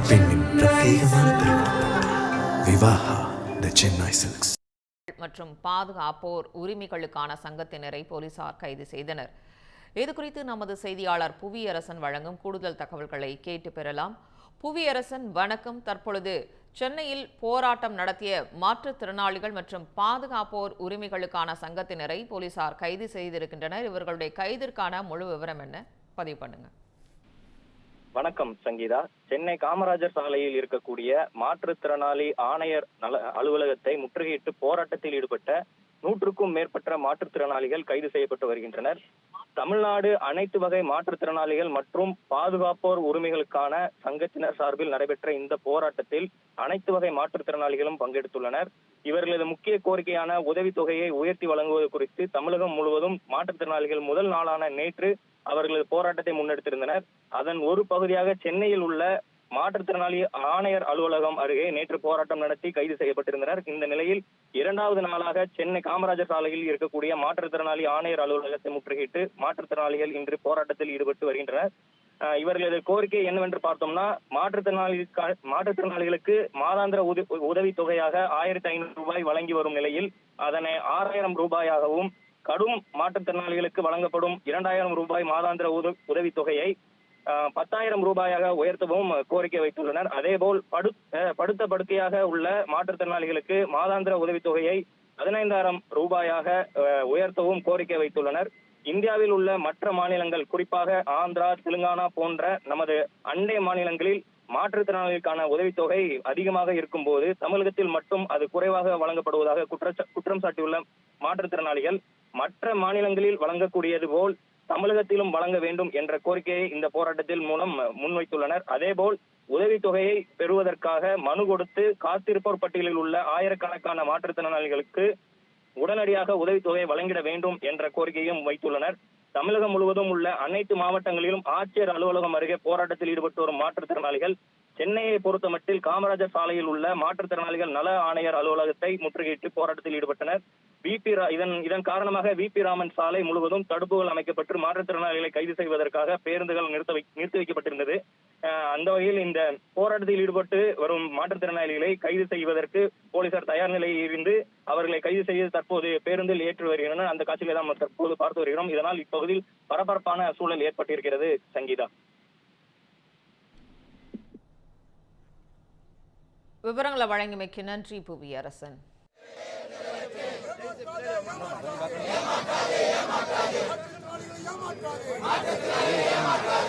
பெண்ணின் பிரத்யேகமான திருமணம் விவாஹா தி சென்னை சில்க்ஸ் மற்றும் பாதுகாப்போர் உரிமைகளுக்கான சங்கத்தினரை போலீசார் கைது செய்தனர். இதுகுறித்து நமது செய்தியாளர் புவியரசன் வழங்கும் கூடுதல் தகவல்களை கேட்டு பெறலாம். புவியரசன், வணக்கம். தற்பொழுது சென்னையில் போராட்டம் நடத்திய மாற்றுத்திறனாளிகள் மற்றும் பாதுகாப்போர் உரிமைகளுக்கான சங்கத்தினரை போலீசார் கைது செய்திருக்கின்றனர். இவர்களுடைய கைதிற்கான முழு விவரம் என்ன? பதிவு பண்ணுங்க. வணக்கம் சங்கீதா. சென்னை காமராஜர் சாலையில் இருக்கக்கூடிய மாற்றுத்திறனாளி ஆணையர் அலுவலகத்தை முற்றுகையிட்டு போராட்டத்தில் ஈடுபட்ட 100க்கும் மேற்பட்ட மாற்றுத்திறனாளிகள் கைது செய்யப்பட்டு வருகின்றனர். தமிழ்நாடு அனைத்து வகை மாற்றுத்திறனாளிகள் மற்றும் பாதுகாப்போர் உரிமைகளுக்கான சங்கத்தினர் சார்பில் நடைபெற்ற இந்த போராட்டத்தில் அனைத்து வகை மாற்றுத்திறனாளிகளும் பங்கெடுத்துள்ளனர். இவர்களது முக்கிய கோரிக்கையான உதவித்தொகையை உயர்த்தி வழங்குவது குறித்து தமிழகம் முழுவதும் மாற்றுத்திறனாளிகள் முதல் நாளான நேற்று அவர்களது போராட்டத்தை முன்னெடுத்திருந்தனர். அதன் ஒரு பகுதியாக சென்னையில் உள்ள மாற்றுத்திறனாளி ஆணையர் அலுவலகம் அருகே நேற்று போராட்டம் நடத்தி கைது செய்யப்பட்டிருந்தனர். இந்த நிலையில் 2வது நாளாக சென்னை காமராஜர் சாலையில் இருக்கக்கூடிய மாற்றுத்திறனாளி ஆணையர் அலுவலகத்தை முற்றுகையிட்டு மாற்றுத்திறனாளிகள் இன்று போராட்டத்தில் ஈடுபட்டு வருகின்றனர். இவர்களது கோரிக்கை என்னவென்று பார்த்தோம்னா, மாற்றுத்திறனாளிகளுக்கு மாதாந்திர உதவி தொகையாக 1500 ரூபாய் வழங்கி வரும் நிலையில் அதனை 6000 ரூபாயாகவும், கடும் மாற்றுத்திறனாளிகளுக்கு வழங்கப்படும் 2000 ரூபாய் மாதாந்திர உதவி தொகையை 10,000 ரூபாயாக உயர்த்தவும் கோரிக்கை வைத்துள்ளனர். அதேபோல் படுத்த படுக்கையாக உள்ள மாற்றுத்திறனாளிகளுக்கு மாதாந்திர உதவித்தொகையை 15,000 ரூபாயாக உயர்த்தவும் கோரிக்கை வைத்துள்ளனர். இந்தியாவில் உள்ள மற்ற மாநிலங்கள், குறிப்பாக ஆந்திரா, தெலுங்கானா போன்ற நமது அண்டை மாநிலங்களில் மாற்றுத்திறனாளிகளுக்கான உதவித்தொகை அதிகமாக இருக்கும் போது தமிழகத்தில் மட்டும் அது குறைவாக வழங்கப்படுவதாக குற்றம் சாட்டியுள்ள மாற்றுத்திறனாளிகள் மற்ற மாநிலங்களில் வழங்கக்கூடியது போல் தமிழகத்திலும் வழங்க வேண்டும் என்ற கோரிக்கையை இந்த போராட்டத்தில் மூலம் முன்வைத்துள்ளனர். அதேபோல் உதவித்தொகையை பெறுவதற்காக மனு கொடுத்து காத்திருப்போர் பட்டியலில் உள்ள ஆயிரக்கணக்கான மாற்றுத்திறனாளிகளுக்கு உடனடியாக உதவித்தொகையை வழங்கிட வேண்டும் என்ற கோரிக்கையும் வைத்துள்ளனர். தமிழகம் முழுவதும் உள்ள அனைத்து மாவட்டங்களிலும் ஆட்சியர் அலுவலகம் அருகே போராட்டத்தில் ஈடுபட்டு வரும் மாற்றுத்திறனாளிகள் சென்னையை பொறுத்தமட்டில் காமராஜர் சாலையில் உள்ள மாற்றுத்திறனாளிகள் நல ஆணையர் அலுவலகத்தை முற்றுகையிட்டு போராட்டத்தில் ஈடுபட்டனர். இதன் காரணமாக VP ராமன் சாலை முழுவதும் தடுப்புகள் அமைக்கப்பட்டு மாற்றுத்திறனாளிகளை கைது செய்வதற்காக பேருந்துகள் நிறுத்தி வைக்கப்பட்டிருந்தது. அந்த வகையில் இந்த போராட்டத்தில் ஈடுபட்டு வரும் மாற்றுத்திறனாளிகளை கைது செய்வதற்கு போலீசார் தயார் நிலையில் இருந்து அவர்களை கைது செய்து தற்போது பேருந்தில் ஏற்றி வருகின்றனர். அந்த காட்சிகளை நாம் தற்போது பார்த்து வருகிறோம். இதனால் இப்பகுதியில் பரபரப்பான சூழல் ஏற்பட்டிருக்கிறது. சங்கீதா, விவரங்களை வழங்கிமைக்கு நன்றி புவியரசன். ஏமாற்றாதே